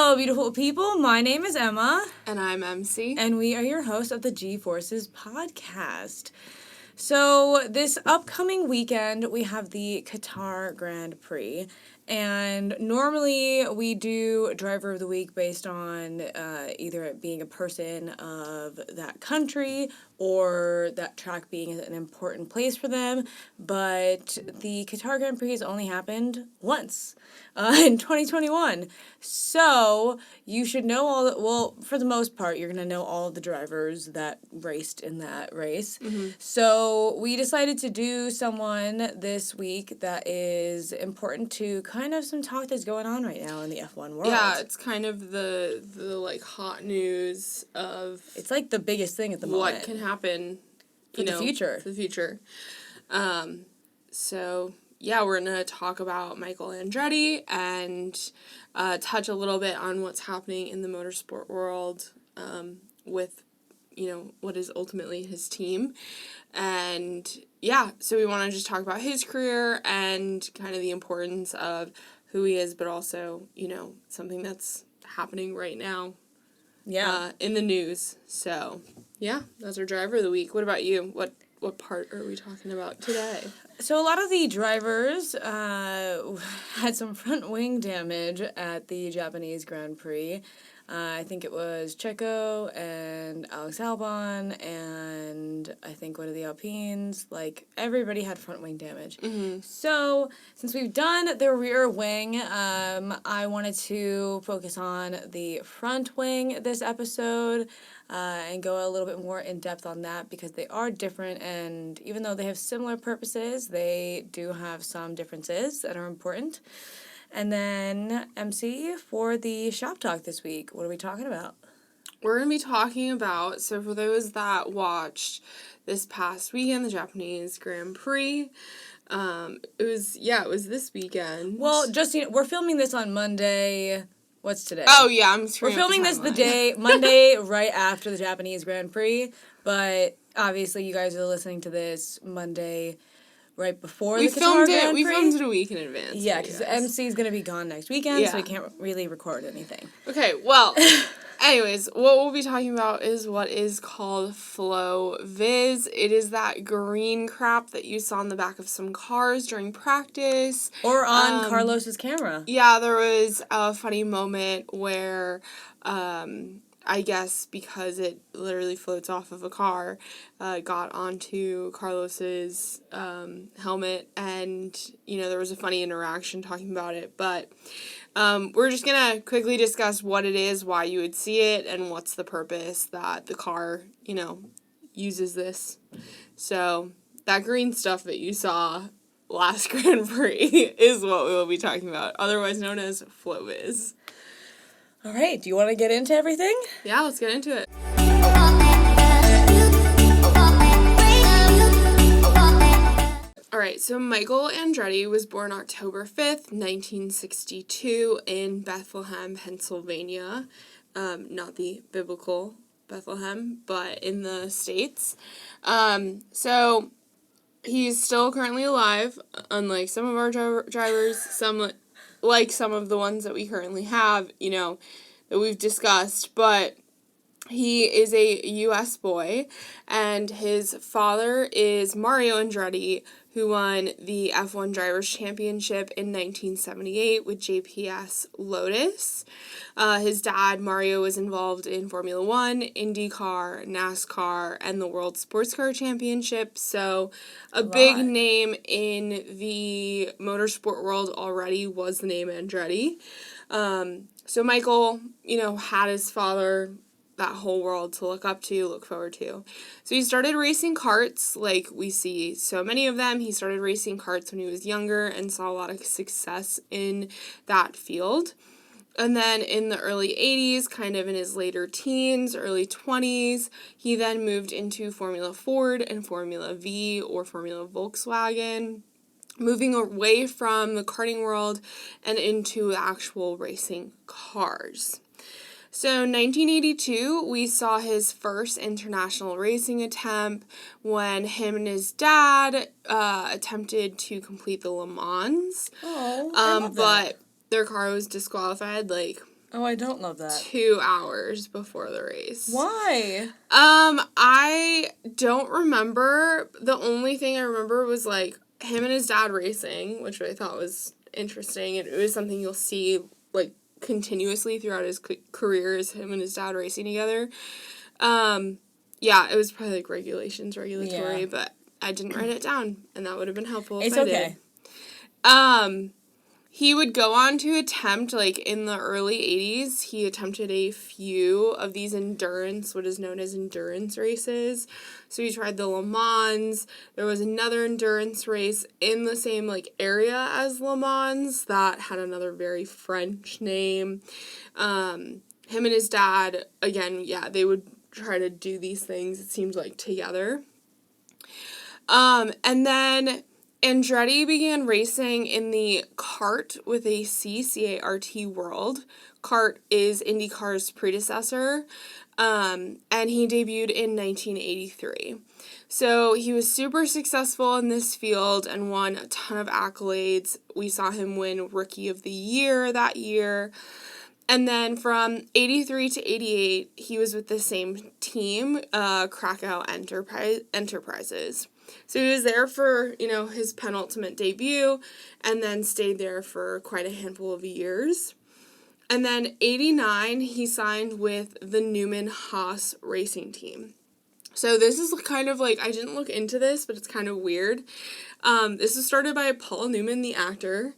Hello, beautiful people. My name is Emma. And I'm MC. And we are your hosts of the G-Forces podcast. So this upcoming weekend, we have the Qatar Grand Prix. And normally we do Driver of the Week based on either it being a person of that country or that track being an important place for them. But the Qatar Grand Prix has only happened once in 2021. So you should know for the most part, you're going to know all of the drivers that raced in that race. Mm-hmm. So we decided to do someone this week that is important to kind of some talk that's going on right now in the F1 world. Yeah, it's kind of the like hot news of it's like the biggest thing at the moment. What can happen for the future. For the future. So yeah, we're gonna talk about Michael Andretti and touch a little bit on what's happening in the motorsport world with what is ultimately his team. And yeah, so we want to just talk about his career and kind of the importance of who he is, but also, something that's happening right now. Yeah. In the news. So, yeah, that's our driver of the week. What about you? What part are we talking about today? So a lot of the drivers had some front wing damage at the Japanese Grand Prix. I think it was Checo and Alex Albon and I think one of the Alpines. Like, everybody had front wing damage. Mm-hmm. So, since we've done the rear wing, I wanted to focus on the front wing this episode and go a little bit more in depth on that because they are different, and even though they have similar purposes, they do have some differences that are important. And then, MC, for the shop talk this week, what are we talking about? We're going to be talking about, so for those that watched this past weekend, the Japanese Grand Prix, it was this weekend. Well, we're filming this on Monday. What's today? Oh, yeah, We're filming this the day, Monday, right after the Japanese Grand Prix, but obviously you guys are listening to this Monday right before the Qatar Grand Prix. We filmed it a week in advance. Yeah, because MC is going to be gone next weekend, so we can't really record anything. Okay, well, anyways, what we'll be talking about is what is called Flow-Vis. It is that green crap that you saw on the back of some cars during practice. Or on Carlos's camera. Yeah, there was a funny moment where I guess because it literally floats off of a car, got onto Carlos's helmet, and, there was a funny interaction talking about it, but we're just going to quickly discuss what it is, why you would see it, and what's the purpose that the car, uses this. So, that green stuff that you saw last Grand Prix is what we will be talking about, otherwise known as Flow-Vis. All right, do you want to get into everything? Yeah, let's get into it. All right, so Michael Andretti was born October 5th, 1962 in Bethlehem, Pennsylvania. Not the biblical Bethlehem, but in the States. So he's still currently alive, unlike some of our drivers, some of the ones that we currently have, that we've discussed, but he is a U.S. boy, and his father is Mario Andretti, who won the F1 Drivers' Championship in 1978 with JPS Lotus. His dad, Mario, was involved in Formula One, IndyCar, NASCAR, and the World Sports Car Championship, so a big name in the motorsport world already was the name Andretti. So Michael, had his father, that whole world to look up to, look forward to. So he started racing karts, like we see so many of them. He started racing karts when he was younger and saw a lot of success in that field. And then in the early 80s, kind of in his later teens, early 20s, he then moved into Formula Ford and Formula V or Formula Volkswagen, moving away from the karting world and into actual racing cars. So 1982, we saw his first international racing attempt when him and his dad attempted to complete the Le Mans. Oh, I love but their car was disqualified, Oh, I don't love that. 2 hours before the race. Why? I don't remember. The only thing I remember was, like, him and his dad racing, which I thought was interesting. And it was something you'll see, like, continuously throughout his career is him and his dad racing together. Yeah, it was probably, like, regulatory, but I didn't write it down, and that would have been helpful if I did. He would go on to attempt, like, in the early 80s, he attempted a few of these what is known as endurance races. So he tried the Le Mans. There was another endurance race in the same, like, area as Le Mans that had another very French name. Him and his dad, again, they would try to do these things, it seemed like, together. And then Andretti began racing in the CART with a C-A-R-T world. CART is IndyCar's predecessor, and he debuted in 1983. So he was super successful in this field and won a ton of accolades. We saw him win Rookie of the Year that year. And then from 83 to 88, he was with the same team, Krakow Enterprises. So he was there for, his penultimate debut, and then stayed there for quite a handful of years. And then 89, he signed with the Newman-Haas racing team. So this is kind of like, I didn't look into this, but it's kind of weird. This was started by Paul Newman, the actor,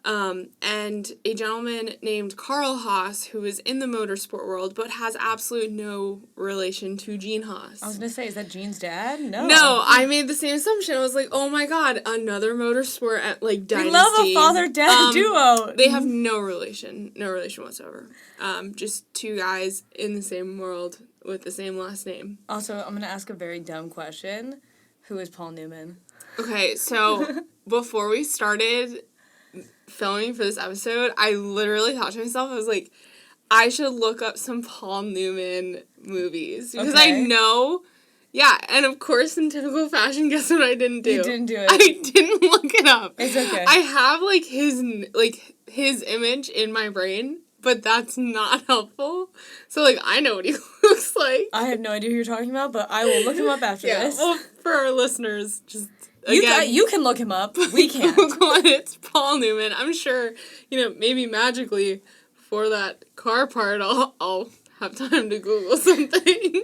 and a gentleman named Carl Haas, who is in the motorsport world, but has absolutely no relation to Gene Haas. I was going to say, is that Gene's dad? No. No, I made the same assumption. I was like, oh my god, another motorsport, dynasty. We love a father-dad duo. They have no relation whatsoever. Just two guys in the same world with the same last name. Also, I'm going to ask a very dumb question. Who is Paul Newman? Okay, so before we started filming for this episode, I literally thought to myself, I was like, I should look up some Paul Newman movies. Because I know, and of course, in typical fashion, guess what I didn't do? You didn't do it. I didn't look it up. It's okay. I have, his image in my brain, but that's not helpful. So, I know what he looks like. I have no idea who you're talking about, but I will look him up after this. Well, for our listeners, just... Again, you can look him up. We can't. It's Paul Newman. I'm sure, maybe magically for that car part, I'll have time to Google something.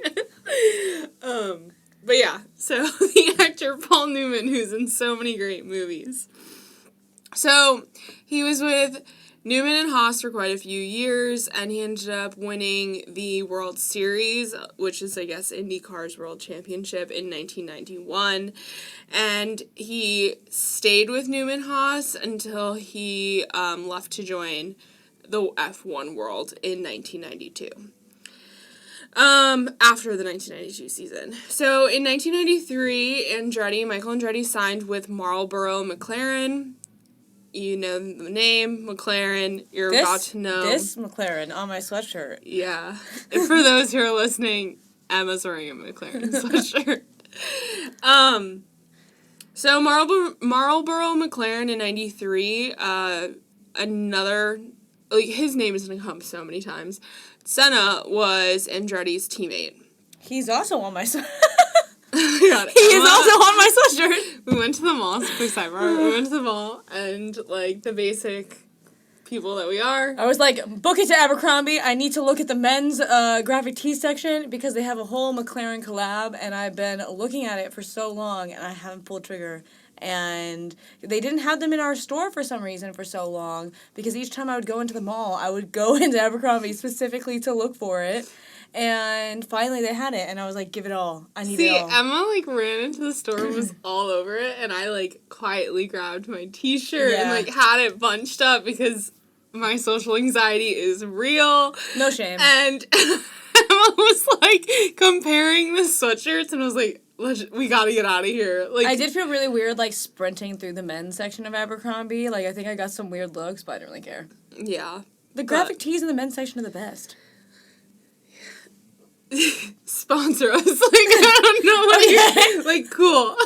But yeah, so the actor Paul Newman, who's in so many great movies. So he was with Newman and Haas for quite a few years, and he ended up winning the World Series, which is, I guess, IndyCar's World Championship in 1991. And he stayed with Newman Haas until he left to join the F1 world in 1992. After the 1992 season. So in 1993, Michael Andretti signed with Marlboro McLaren. You know the name, McLaren. You're about to know. This McLaren on my sweatshirt. Yeah. And for those who are listening, Emma's wearing a McLaren sweatshirt. So Marlboro McLaren in 93, another, his name is going to come so many times. Senna was Andretti's teammate. He's also on my sweatshirt. He is also on my sweatshirt. We went to the mall, quick sidebar. We went to the mall, and, the basic people that we are. I was like, book it to Abercrombie. I need to look at the men's graphic tee section because they have a whole McLaren collab, and I've been looking at it for so long, and I haven't pulled trigger. And they didn't have them in our store for some reason for so long, because each time I would go into the mall, I would go into Abercrombie specifically to look for it. And finally they had it, and I was like, give it all. I need it all. Emma, ran into the store and was all over it, and I, quietly grabbed my t-shirt and, had it bunched up because my social anxiety is real. No shame. And Emma was, comparing the sweatshirts, and I was like, we gotta get out of here. I did feel really weird, sprinting through the men's section of Abercrombie. I think I got some weird looks, but I didn't really care. Yeah. The graphic tees in the men's section are the best. Sponsor us. I don't know. Cool.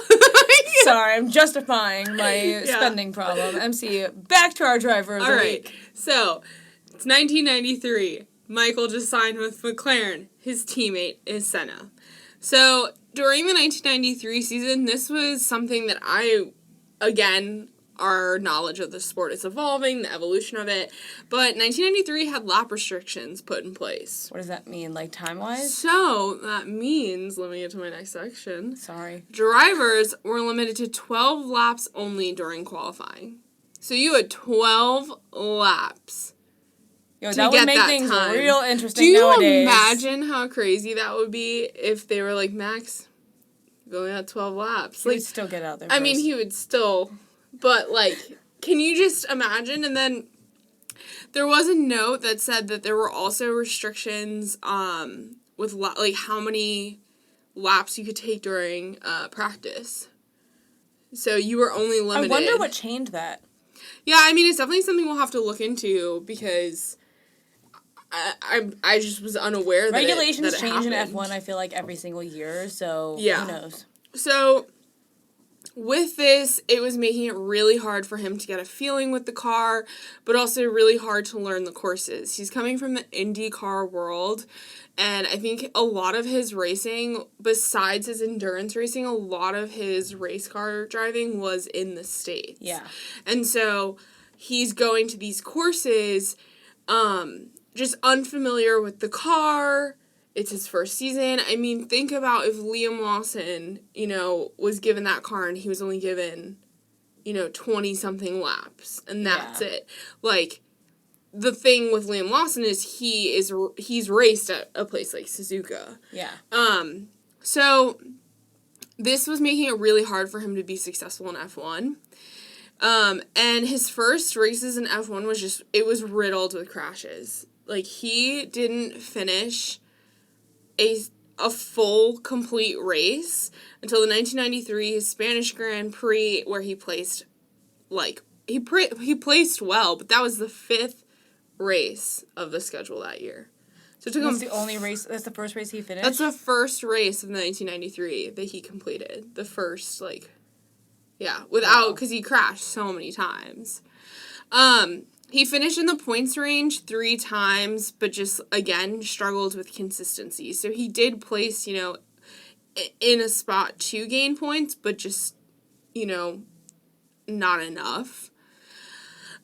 Sorry, I'm justifying my spending problem. MC, back to our driver of the week. So, It's 1993. Michael just signed with McLaren. His teammate is Senna. So during the 1993 season, this was something that our knowledge of the sport is evolving, the evolution of it. But 1993 had lap restrictions put in place. What does that mean, like time-wise? So that means, let me get to my next section. Sorry. Drivers were limited to 12 laps only during qualifying. So you had 12 laps. Yo, that would make things time. real interesting Do you nowadays. imagine how crazy that would be if they were like, Max, you only had 12 laps? He would still get out there I mean, he would still, but like, can you just imagine? And then there was a note that said that there were also restrictions with like how many laps you could take during practice. So you were only limited. I wonder what changed that. Yeah, I mean, it's definitely something we'll have to look into because I just was unaware that regulations it change in happened. F1, I feel like, every single year, so Yeah. who knows? So with this, it was making it really hard for him to get a feeling with the car, but also really hard to learn the courses. He's coming from the IndyCar world, and I think a lot of his racing, besides his endurance racing, a lot of his race car driving was in the States. Yeah. And so he's going to these courses, just unfamiliar with the car. It's his first season. I mean, think about if Liam Lawson, was given that car and he was only given, 20-something laps, and that's it. Like, the thing with Liam Lawson is he's raced at a place like Suzuka. Yeah. So this was making it really hard for him to be successful in F1. And his first races in F1 it was riddled with crashes. Like, he didn't finish a full, complete race until the 1993 Spanish Grand Prix, where he placed, he placed well, but that was the 5th race of the schedule that year. So it took him... That's the only race, that's the first race he finished? That's the first race of 1993 that he completed. The first, because he crashed so many times. He finished in the points range 3 times, but just, again, struggled with consistency. So he did place, in a spot to gain points, but just, not enough.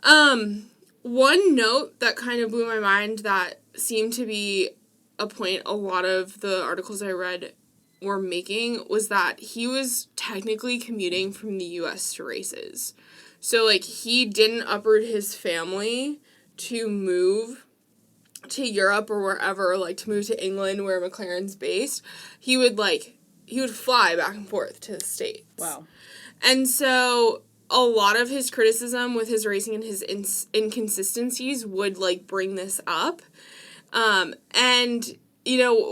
One note that kind of blew my mind that seemed to be a point a lot of the articles I read were making was that he was technically commuting from the U.S. to races. So, he didn't uproot his family to move to Europe or wherever, to move to England where McLaren's based. He would fly back and forth to the States. Wow. And so a lot of his criticism with his racing and his inconsistencies would, bring this up.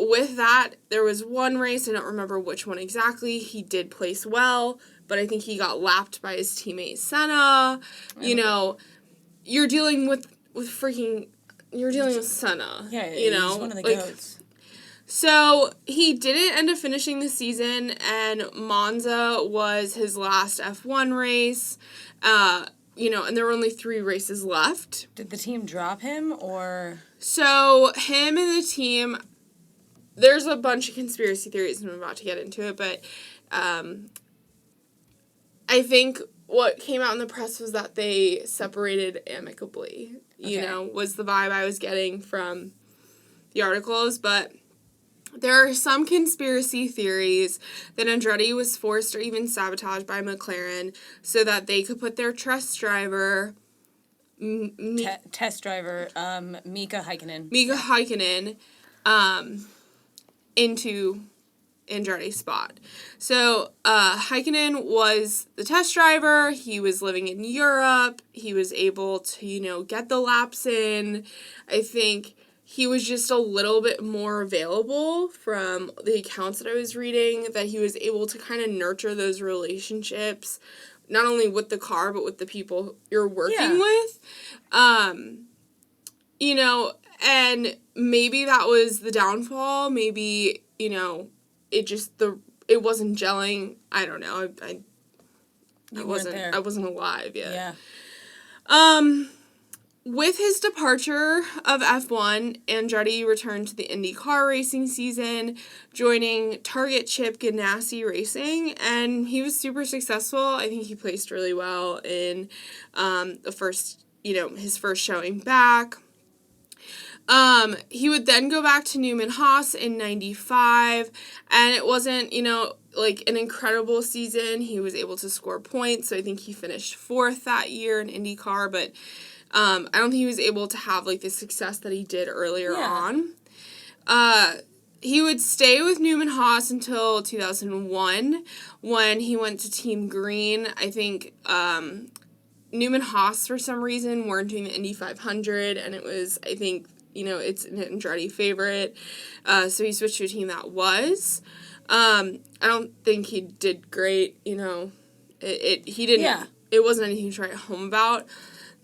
With that, there was one race, I don't remember which one exactly, he did place well, but I think he got lapped by his teammate Senna. You're dealing with Senna. Yeah, he's one of the goats. So he didn't end up finishing the season, and Monza was his last F1 race. And there were only 3 races left. Did the team drop him, or? So him and the team, there's a bunch of conspiracy theories, and I'm about to get into it, but I think what came out in the press was that they separated amicably, was the vibe I was getting from the articles. But there are some conspiracy theories that Andretti was forced or even sabotaged by McLaren so that they could put their test driver... Mika Häkkinen into Andretti's spot. So, Häkkinen was the test driver. He was living in Europe. He was able to, get the laps in. I think he was just a little bit more available from the accounts that I was reading, that he was able to kind of nurture those relationships, not only with the car, but with the people you're working with. And maybe that was the downfall. Maybe, it wasn't gelling. I don't know. I wasn't alive yet. Yeah. with his departure of F1, Andretti returned to the IndyCar racing season, joining Target Chip Ganassi Racing, and he was super successful. I think he placed really well in his first showing back. He would then go back to Newman Haas in 95, and it wasn't, like an incredible season. He was able to score points, so I think he finished 4th that year in IndyCar, but I don't think he was able to have, like, the success that he did earlier on. He would stay with Newman Haas until 2001 when he went to Team Green. I think Newman Haas, for some reason, weren't doing the Indy 500, and it was, I think, it's an Andretti favorite. So he switched to a team that was. I don't think he did great, he didn't, it wasn't anything to write home about.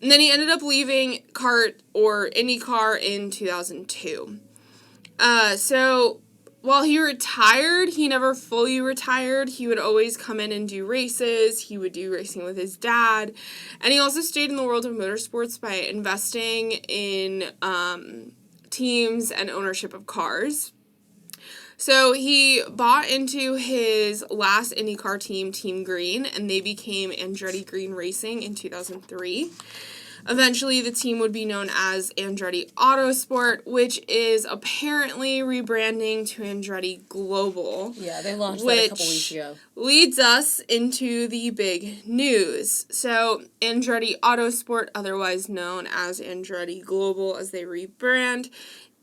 And then he ended up leaving IndyCar in 2002. So while he retired, he never fully retired. He would always come in and do races. He would do racing with his dad. And he also stayed in the world of motorsports by investing in teams and ownership of cars. So he bought into his last IndyCar team, Team Green, and they became Andretti Green Racing in 2003. Eventually, the team would be known as Andretti Autosport, which is apparently rebranding to Andretti Global. Yeah, they launched that a couple weeks ago. Leads us into the big news. So, Andretti Autosport, otherwise known as Andretti Global as they rebrand,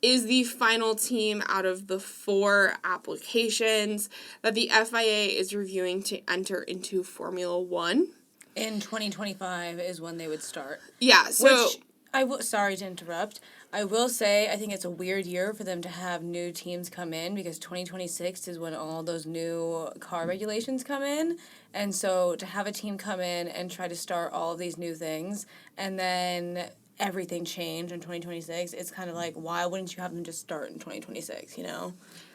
is the final team out of the 4 applications that the FIA is reviewing to enter into Formula One. In 2025 is when they would start. Yeah, so... Sorry to interrupt. I will say I think it's a weird year for them to have new teams come in because 2026 is when all those new car regulations come in. And so to have a team come in and try to start all of these new things and then everything change in 2026, it's kind of like, why wouldn't you have them just start in 2026,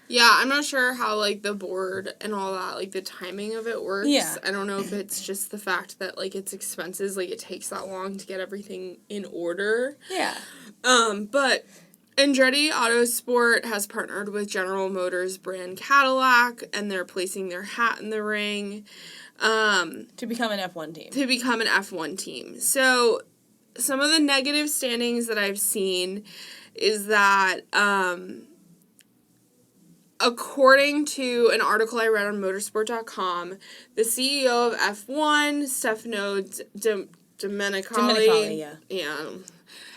Yeah, I'm not sure how, like, the board and all that, like, the timing of it works. Yeah. I don't know if it's just the fact that, like, it's expenses, like, it takes that long to get everything in order. Yeah. But Andretti Autosport has partnered with General Motors brand Cadillac, and they're placing their hat in the ring. To become an F1 team. So, some of the negative standings that I've seen is that, according to an article I read on motorsport.com, the CEO of F1, Stefano Domenicali,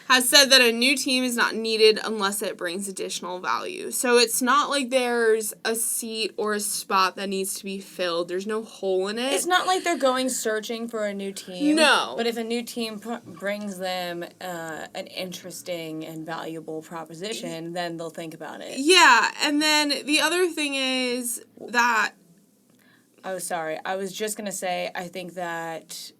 has said that a new team is not needed unless it brings additional value. So it's not like there's a seat or a spot that needs to be filled. There's no hole in it. It's not like they're going searching for a new team. No. But if a new team brings them an interesting and valuable proposition, then they'll think about it. Yeah, and then the other thing is that... Oh, sorry. I was just going to say, I think that...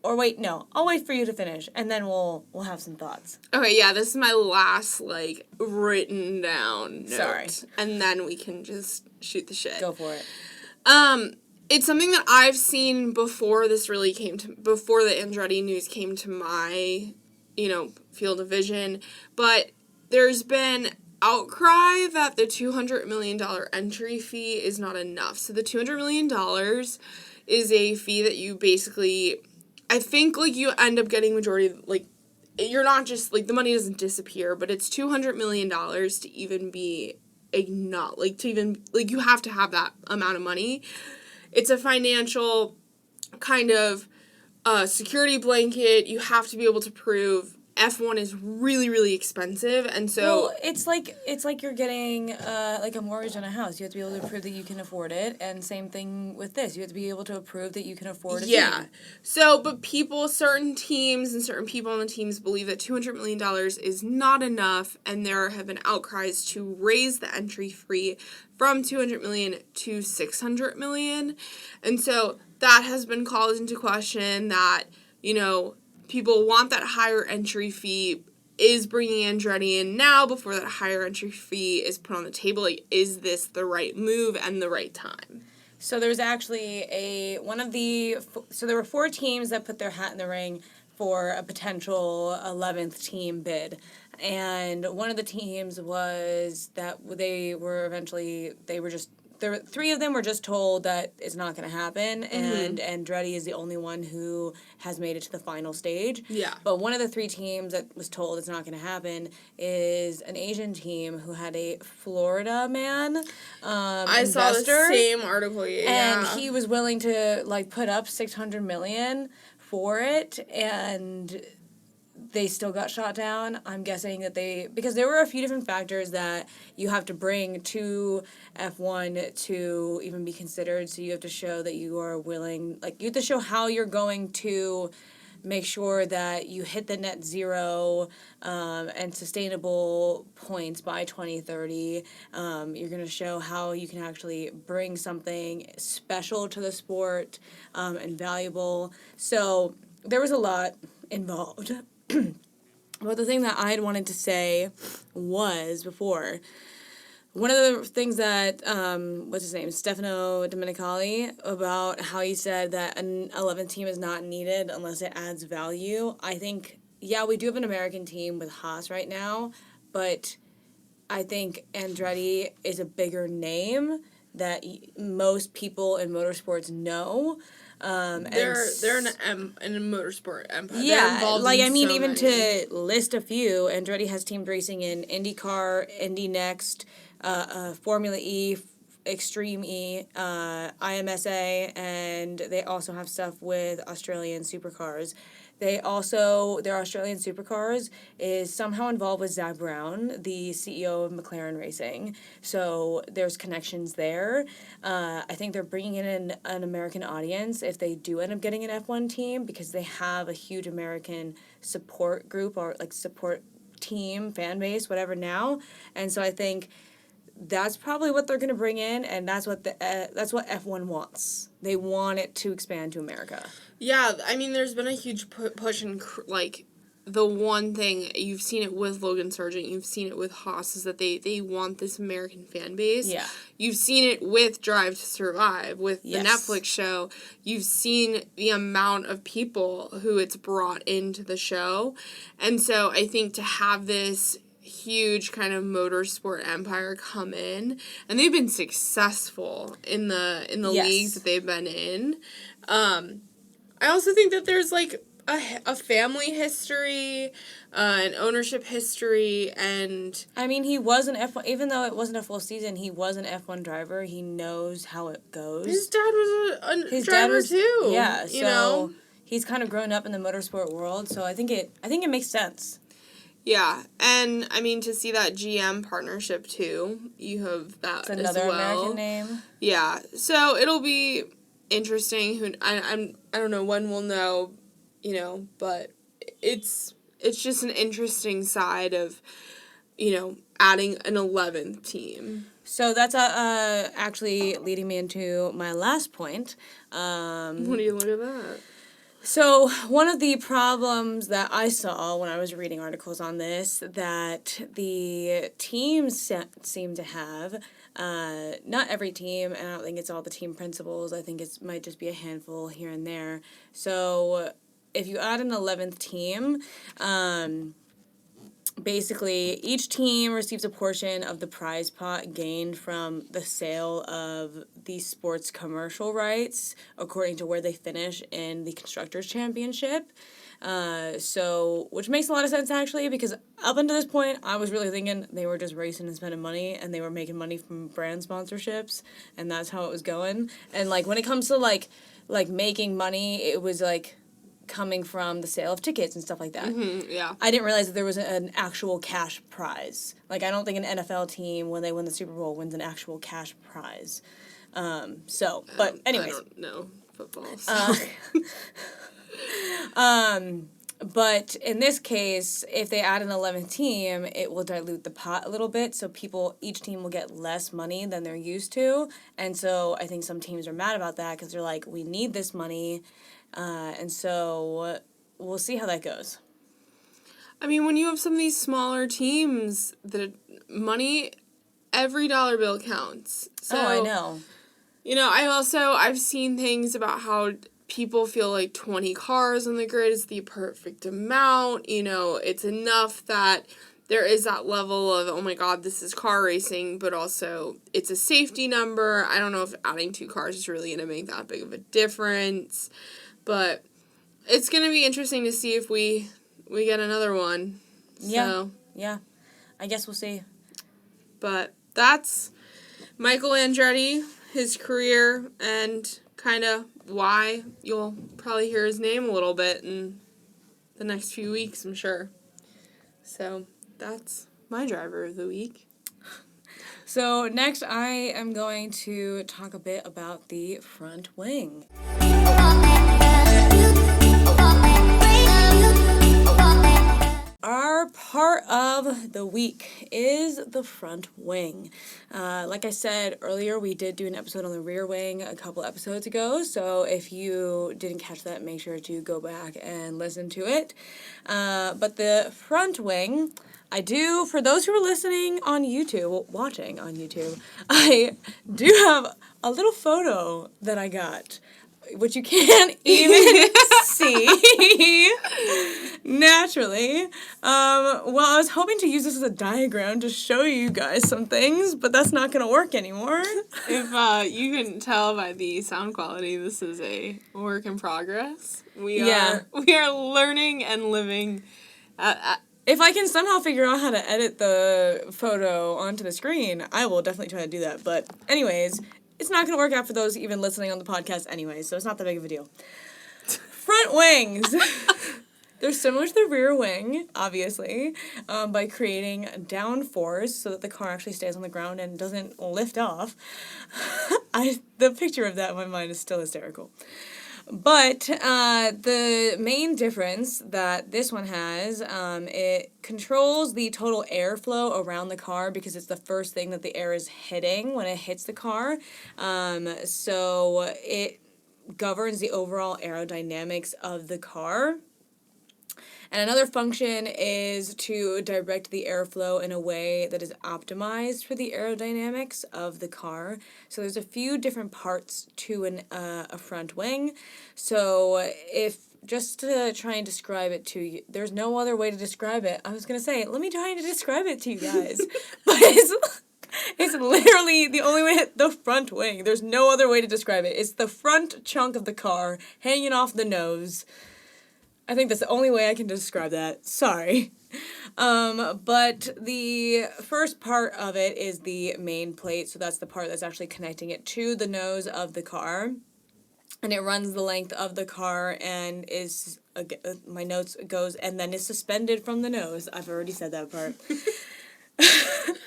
Or wait, no. I'll wait for you to finish, and then we'll have some thoughts. Okay, yeah, this is my last, like, written down note. Sorry. And then we can just shoot the shit. Go for it. It's something that I've seen before before the Andretti news came to my, field of vision, but there's been outcry that the $200 million entry fee is not enough. So the $200 million is a fee that you basically... I think, like, you end up getting majority, like, you're not just, like, the money doesn't disappear, but it's $200 million to even be, you have to have that amount of money. It's a financial kind of security blanket. You have to be able to prove F1 is really, really expensive, and so... Well, it's like you're getting, a mortgage on a house. You have to be able to prove that you can afford it, and same thing with this. You have to be able to prove that you can afford a team. So, but certain teams and certain people on the teams believe that $200 million is not enough, and there have been outcries to raise the entry fee from $200 million to $600 million, and so that has been called into question that, people want that higher entry fee, is bringing Andretti in now before that higher entry fee is put on the table. Like, is this the right move and the right time? So there's actually there were 4 teams that put their hat in the ring for a potential 11th team bid. And one of the teams was that they were three of them were just told that it's not going to happen, and Andretti is the only one who has made it to the final stage. Yeah. But one of the three teams that was told it's not going to happen is an Asian team who had a Florida man I investor, saw the same article, and he was willing to like put up $600 million for it, and they still got shot down. I'm guessing that because there were a few different factors that you have to bring to F1 to even be considered. So you have to show that you are willing, like you have to show how you're going to make sure that you hit the net zero and sustainable points by 2030. You're going to show how you can actually bring something special to the sport and valuable. So there was a lot involved. But the thing that I had wanted to say was before, one of the things that, what's his name, Stefano Domenicali, about how he said that an 11th team is not needed unless it adds value. I think, yeah, we do have an American team with Haas right now, but I think Andretti is a bigger name that most people in motorsports know. They're in a motorsport empire. Yeah, like I mean, so even many. to list a few, Andretti has teamed racing in IndyCar, Indy Next, Formula E, Extreme E, IMSA, and they also have stuff with Australian supercars. Their Australian supercars is somehow involved with Zach Brown, the CEO of McLaren Racing. So there's connections there. I think they're bringing in an American audience if they do end up getting an F1 team, because they have a huge American support group or like support team, fan base, whatever now. And so I think that's probably what they're going to bring in, and that's what F1 wants. They want it to expand to America. Yeah, I mean, there's been a huge push in, like, the one thing, you've seen it with Logan Sargent, you've seen it with Haas, is that they want this American fan base. Yeah. You've seen it with Drive to Survive, with the Yes. Netflix show. You've seen the amount of people who it's brought into the show. And so I think to have this huge kind of motorsport empire come in, and they've been successful in the Yes. leagues that they've been in. I also think that there's like a family history, an ownership history, and I mean, he was an F1, even though it wasn't a full season, he was an F1 driver. He knows how it goes. his dad was a driver too. Yeah, you know. He's kind of grown up in the motorsport world, so I think it makes sense. Yeah, and I mean, to see that GM partnership too, you have that It's another as well. American name. Yeah, so it'll be interesting. I don't know when we'll know, but it's just an interesting side of, adding an 11th team. So that's actually leading me into my last point. What do you look at that? So one of the problems that I saw when I was reading articles on this, that the teams seem to have, not every team, and I don't think it's all the team principals, I think it might just be a handful here and there. So if you add an 11th team, basically each team receives a portion of the prize pot gained from the sale of the sports commercial rights according to where they finish in the Constructors' Championship. Which makes a lot of sense actually, because up until this point I was really thinking they were just racing and spending money and they were making money from brand sponsorships, and that's how it was going. And like when it comes to like making money, it was like coming from the sale of tickets and stuff like that. Mm-hmm, yeah. I didn't realize that there was an actual cash prize. Like, I don't think an NFL team, when they win the Super Bowl, wins an actual cash prize. But anyways. I don't know football. So. But in this case, if they add an 11th team, it will dilute the pot a little bit, so each team will get less money than they're used to. And so I think some teams are mad about that because they're like, we need this money. And so we'll see how that goes. I mean, when you have some of these smaller teams, every dollar bill counts. So, I know. I've seen things about how people feel like 20 cars on the grid is the perfect amount. It's enough that there is that level of, oh my god, this is car racing, but also it's a safety number. I don't know if adding 2 cars is really going to make that big of a difference, but it's going to be interesting to see if we get another one. Yeah. I guess we'll see. But that's Michael Andretti, his career, and kind of why you'll probably hear his name a little bit in the next few weeks, I'm sure. So that's my driver of the week. So next I am going to talk a bit about the front wing. Our part of the week is the front wing. Like I said earlier, we did do an episode on the rear wing a couple episodes ago, so if you didn't catch that, make sure to go back and listen to it. But the front wing, I do, for those who are listening on YouTube, watching on YouTube, I do have a little photo that I got, which you can't even see naturally. Well, I was hoping to use this as a diagram to show you guys some things, but that's not going to work anymore. If you couldn't tell by the sound quality, this is a work in progress. We are learning and living. If I can somehow figure out how to edit the photo onto the screen, I will definitely try to do that. But anyways, it's not going to work out for those even listening on the podcast anyway, so it's not that big of a deal. Front wings. They're similar to the rear wing, obviously, by creating downforce so that the car actually stays on the ground and doesn't lift off. The picture of that in my mind is still hysterical. But the main difference that this one has, it controls the total airflow around the car because it's the first thing that the air is hitting when it hits the car. So it governs the overall aerodynamics of the car. And another function is to direct the airflow in a way that is optimized for the aerodynamics of the car. So there's a few different parts to a front wing. So just to try and describe it to you, there's no other way to describe it. I was going to say, let me try to describe it to you guys. But it's literally the only way, the front wing. There's no other way to describe it. It's the front chunk of the car hanging off the nose. I think that's the only way I can describe that. Sorry. But the first part of it is the main plate, so that's the part that's actually connecting it to the nose of the car. And it runs the length of the car and is, my notes goes, and then is suspended from the nose. I've already said that part.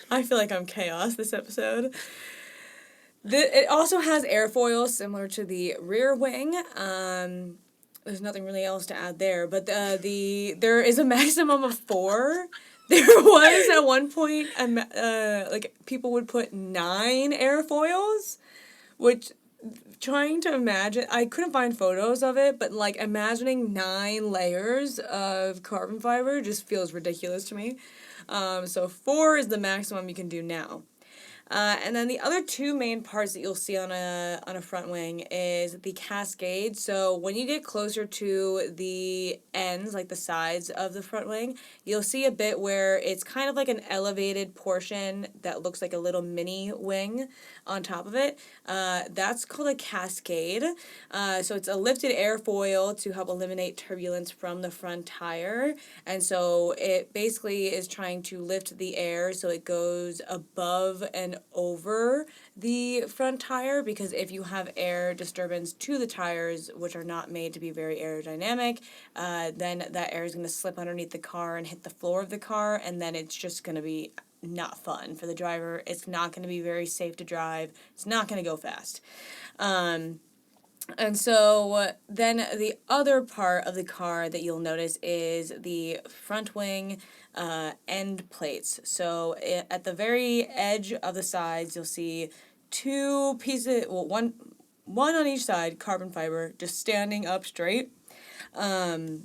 I feel like I'm chaos this episode. It also has airfoil similar to the rear wing. There's nothing really else to add there, but there is a maximum of 4. There was at one point, people would put 9 airfoils, which, trying to imagine, I couldn't find photos of it, but, imagining 9 layers of carbon fiber just feels ridiculous to me. So 4 is the maximum you can do now. And then the other 2 main parts that you'll see on a front wing is the cascade. So when you get closer to the ends, like the sides of the front wing, you'll see a bit where it's kind of like an elevated portion that looks like a little mini wing on top of it. That's called a cascade. So it's a lifted airfoil to help eliminate turbulence from the front tire. And so it basically is trying to lift the air so it goes above and over the front tire, because if you have air disturbance to the tires, which are not made to be very aerodynamic, then that air is going to slip underneath the car and hit the floor of the car, and then it's just going to be not fun for the driver. It's not going to be very safe to drive. It's not going to go fast. And so then the other part of the car that you'll notice is the front wing end plates. So at the very edge of the sides, you'll see 2 pieces, one on each side, carbon fiber, just standing up straight. I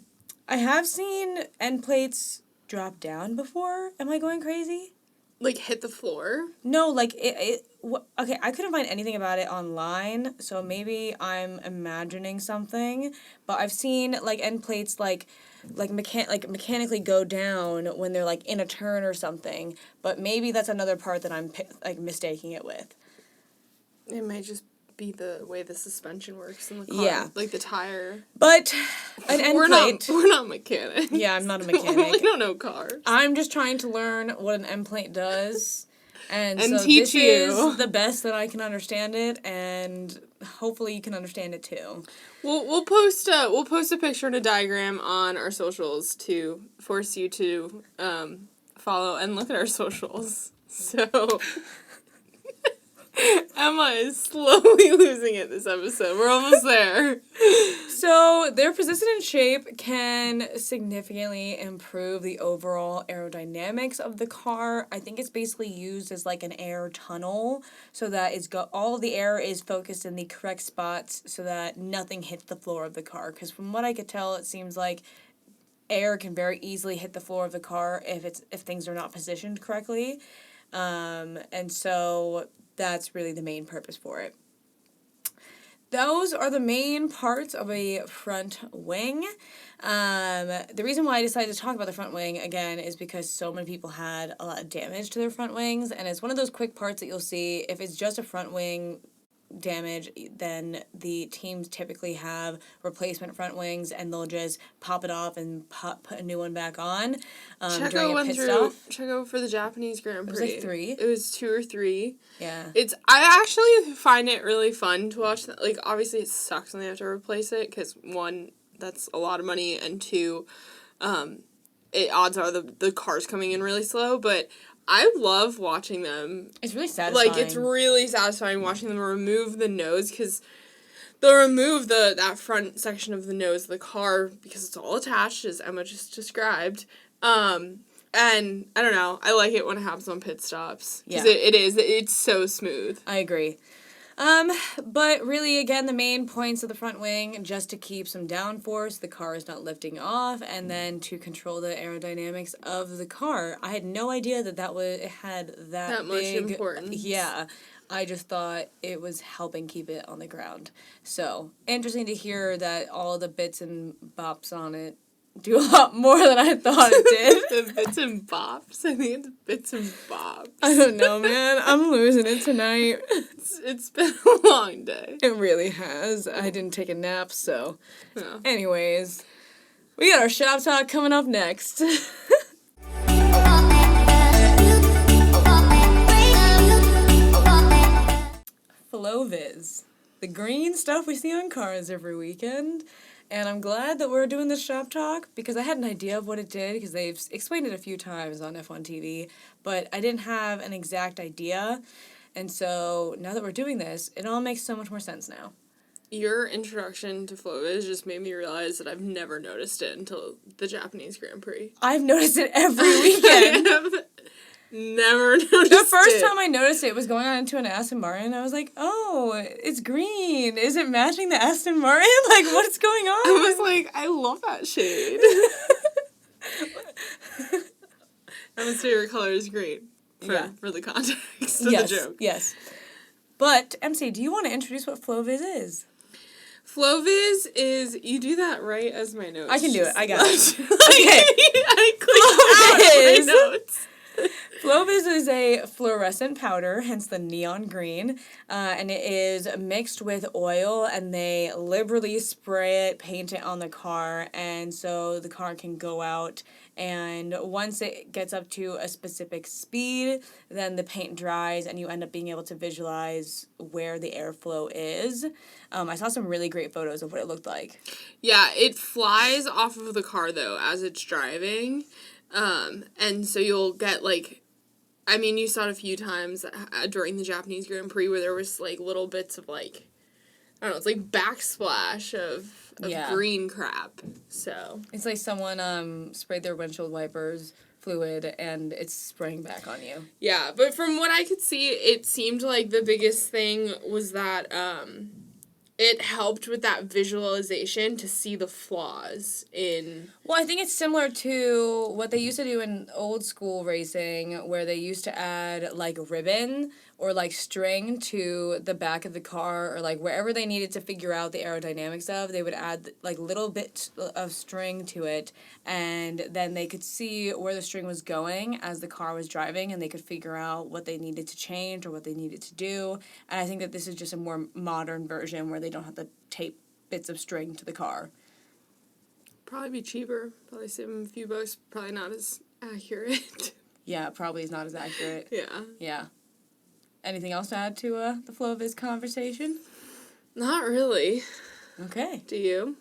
have seen end plates drop down before. Am I going crazy? Like, hit the floor? No, like, okay, I couldn't find anything about it online, so maybe I'm imagining something, but I've seen, like, end plates, like mechanically go down when they're, like, in a turn or something, but maybe that's another part that I'm, like, mistaking it with. It might just be the way the suspension works in the car. Yeah. Like the tire. But an end plate... We're not mechanics. Yeah, I'm not a mechanic. We don't know cars. I'm just trying to learn what an end plate does. And so teach this you. is the best that I can understand it, and hopefully you can understand it too. We'll post a picture and a diagram on our socials to force you to follow and look at our socials. So Emma is slowly losing it this episode. We're almost there. So their position and shape can significantly improve the overall aerodynamics of the car. I think it's basically used as like an air tunnel so that all of the air is focused in the correct spots so that nothing hits the floor of the car. Because from what I could tell, it seems like air can very easily hit the floor of the car if things are not positioned correctly. And so that's really the main purpose for it. Those are the main parts of a front wing. The reason why I decided to talk about the front wing, again, is because so many people had a lot of damage to their front wings, and it's one of those quick parts that you'll see. If it's just a front wing damage, then the teams typically have replacement front wings, and they'll just pop it off and put a new one back on during a pit stop. Checo for the Japanese Grand Prix. It was like 3. It was 2 or 3. Yeah. I actually find it really fun to watch that. Like, obviously it sucks when they have to replace it, because 1, that's a lot of money, and 2, odds are the car's coming in really slow, but I love watching them. It's really satisfying. Like, it's really satisfying watching them remove the nose, because they'll remove that front section of the nose of the car, because it's all attached, as Emma just described. And, I don't know, I like it when it happens on pit stops. Because it's so smooth. I agree. But really, again, the main points of the front wing, just to keep some downforce, the car is not lifting off, and then to control the aerodynamics of the car. I had no idea that it had that much big importance. Yeah. I just thought it was helping keep it on the ground. So, interesting to hear that all the bits and bops on it do a lot more than I thought it did. The bits and bops? I think it's bits and bops. I don't know, man. I'm losing it tonight. It's been a long day. It really has. I didn't take a nap, so. Yeah. Anyways, we got our shop talk coming up next. Flow-Vis. The green stuff we see on cars every weekend. And I'm glad that we're doing this shop talk because I had an idea of what it did because they've explained it a few times on F1 TV, but I didn't have an exact idea. And so now that we're doing this, it all makes so much more sense now. Your introduction to Flow-Vis just made me realize that I've never noticed it until the Japanese Grand Prix. I've noticed it every weekend. I have never noticed it. The first time I noticed it was going on into an Aston Martin. I was like, oh, it's green. Is it matching the Aston Martin? Like, what's going on? I was like, I love that shade. Emma's favorite color is green. For the context of the joke. Yes. But, MC, do you want to introduce what Flow-Vis is? Flow-Vis is, you do that right as my notes. I can do it. I got it. Okay. I clicked out my notes. Flow-Vis is a fluorescent powder, hence the neon green, and it is mixed with oil, and they liberally spray it, paint it on the car, and so the car can go out, and once it gets up to a specific speed, then the paint dries, and you end up being able to visualize where the airflow is. I saw some really great photos of what it looked like. Yeah, it flies off of the car, though, as it's driving. And so you'll get, like, I mean, you saw it a few times during the Japanese Grand Prix where there was, like, little bits of, like, I don't know, it's like backsplash of green crap, so. It's like someone, sprayed their windshield wipers fluid and it's spraying back on you. Yeah, but from what I could see, it seemed like the biggest thing was that, it helped with that visualization to see the flaws in... Well, I think it's similar to what they used to do in old school racing, where they used to add, like, ribbon or, like, string to the back of the car, or, like, wherever they needed to figure out the aerodynamics of, they would add, like, little bits of string to it, and then they could see where the string was going as the car was driving, and they could figure out what they needed to change or what they needed to do. And I think that this is just a more modern version where they don't have to tape bits of string to the car. Probably be cheaper. Probably save them a few bucks. Probably not as accurate. Yeah, it probably is not as accurate. Yeah. Yeah. Anything else to add to the Flow-Vis conversation? Not really. Okay. Do you?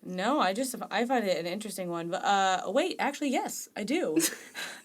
No, I find it an interesting one. But wait, actually, yes, I do.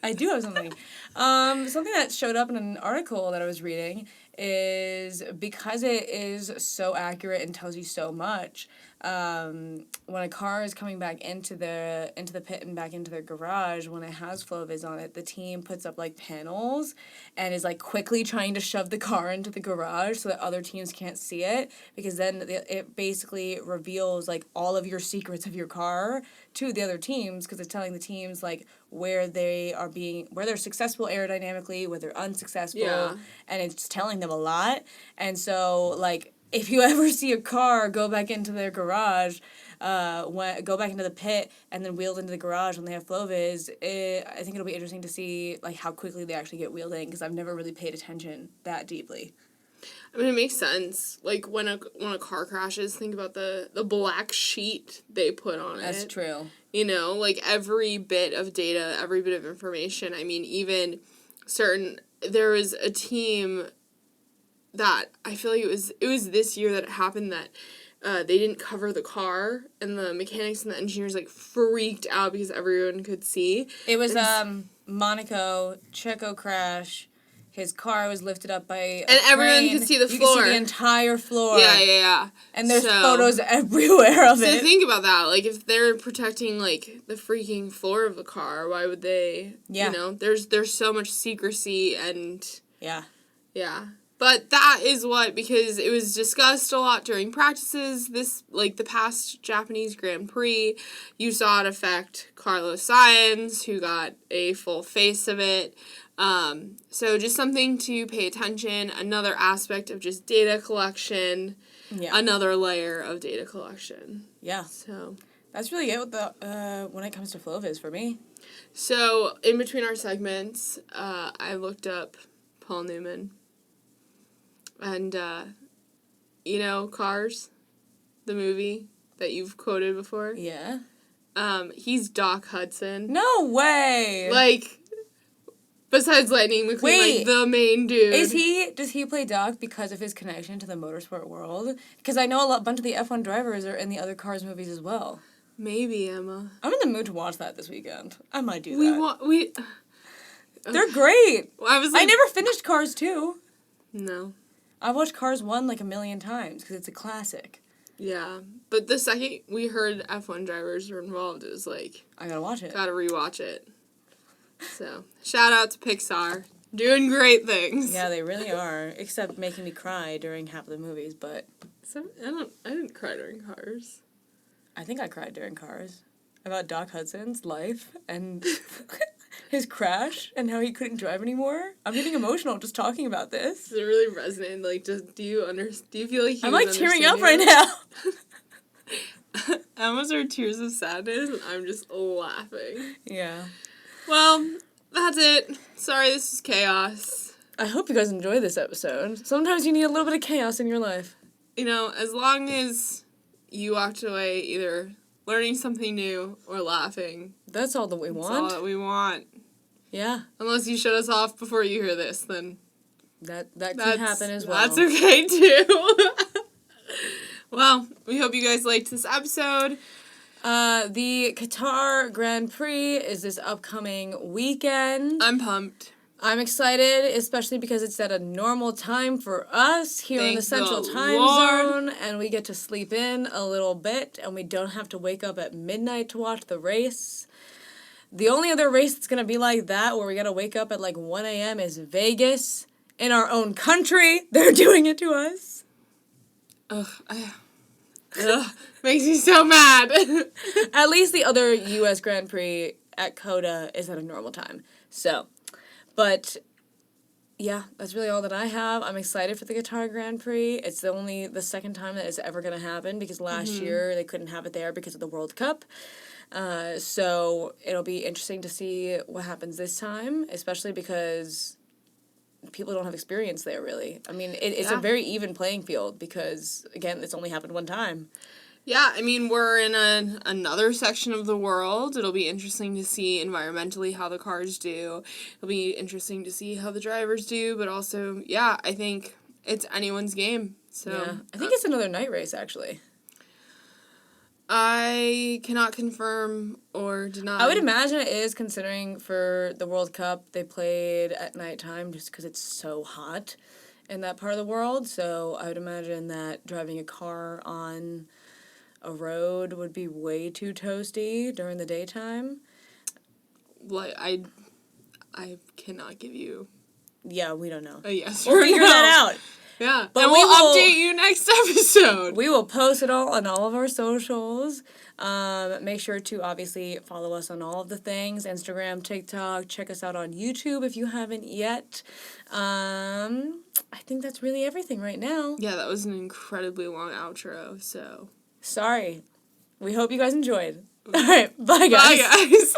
I do have something. Something that showed up in an article that I was reading is because it is so accurate and tells you so much. When a car is coming back into the pit and back into their garage, when it has Flow-Vis on it, the team puts up like panels and is like quickly trying to shove the car into the garage so that other teams can't see it, because then it basically reveals like all of your secrets of your car to the other teams, because it's telling the teams like where they're successful aerodynamically, where they're unsuccessful, Yeah. and it's telling them a lot. And so like, if you ever see a car go back into their garage, go back into the pit and then wheeled into the garage when they have Flow-Vis, I think it'll be interesting to see like how quickly they actually get wheeled in, because I've never really paid attention that deeply. I mean, it makes sense. Like, when a car crashes, think about the black sheet they put on it. That's true. You know, like, every bit of data, every bit of information. I mean, even there was a team that I feel like it was this year that it happened that they didn't cover the car, and the mechanics and the engineers like freaked out because everyone could see. It was Monaco Checo crash. His car was lifted up by a and everyone crane. could see the You floor. could see the entire floor. Yeah. And there's photos everywhere of it. So think about that. Like, if they're protecting, like, the freaking floor of the car, why would they... Yeah. You know, there's so much secrecy and... Yeah. Yeah. But that is because it was discussed a lot during practices, the past Japanese Grand Prix. You saw it affect Carlos Sainz, who got a full face of it. So just something to pay attention, another aspect of just data collection, another layer of data collection. Yeah. So that's really it with when it comes to Flow-Vis for me. So in between our segments, I looked up Paul Newman. And, Cars, the movie that you've quoted before. Yeah. He's Doc Hudson. No way! Like, besides Lightning McQueen, like, the main dude. Does he play Doc because of his connection to the motorsport world? Because I know a bunch of the F1 drivers are in the other Cars movies as well. Maybe, Emma. I'm in the mood to watch that this weekend. I might do that. They're Okay. great! Well, I never finished Cars 2. No. I've watched Cars 1 like a million times because it's a classic. Yeah. But the second we heard F1 drivers were involved, it was like... I gotta watch it. Gotta rewatch it. So, shout out to Pixar. Doing great things. Yeah, they really are. Except making me cry during half of the movies, but... I didn't cry during Cars. I think I cried during Cars. About Doc Hudson's life and... his crash and how he couldn't drive anymore. I'm getting emotional just talking about this. Is it really resonant? Like, do you feel like I'm like tearing up right now. Emma's are tears of sadness, and I'm just laughing. Yeah. Well, that's it. Sorry, this is chaos. I hope you guys enjoy this episode. Sometimes you need a little bit of chaos in your life. You know, as long as you walked away either learning something new or laughing. That's all that we want. That's all that we want. Yeah. Unless you shut us off before you hear this, then... That could happen as well. That's okay, too. Well, we hope you guys liked this episode. The Qatar Grand Prix is this upcoming weekend. I'm pumped. I'm excited, especially because it's at a normal time for us here in the Central Time Zone, and we get to sleep in a little bit, and we don't have to wake up at midnight to watch the race. The only other race that's going to be like that, where we got to wake up at like 1 a.m., is Vegas. In our own country, they're doing it to us. Makes me so mad. At least the other U.S. Grand Prix at COTA is at a normal time. So, but yeah, that's really all that I have. I'm excited for the Qatar Grand Prix. It's the second time that it's ever going to happen because last year they couldn't have it there because of the World Cup. So it'll be interesting to see what happens this time, especially because people don't have experience there, really. I mean, it's a very even playing field because, again, it's only happened one time. Yeah, I mean, we're in another section of the world. It'll be interesting to see environmentally how the cars do. It'll be interesting to see how the drivers do, but also, yeah, I think it's anyone's game. So Yeah, I think it's another night race, actually. I cannot confirm or deny. I would imagine it is, considering for the World Cup, they played at nighttime just because it's so hot in that part of the world. So I would imagine that driving a car on a road would be way too toasty during the daytime. Like, I cannot give you Yeah, we don't know. a yes We'll or figure no. that out. Yeah, But and we we'll will update you next episode. We will post it all on all of our socials. Make sure to obviously follow us on all of the things, Instagram, TikTok. Check us out on YouTube if you haven't yet. I think that's really everything right now. Yeah, that was an incredibly long outro, so. Sorry. We hope you guys enjoyed. All right, bye guys. Bye, guys.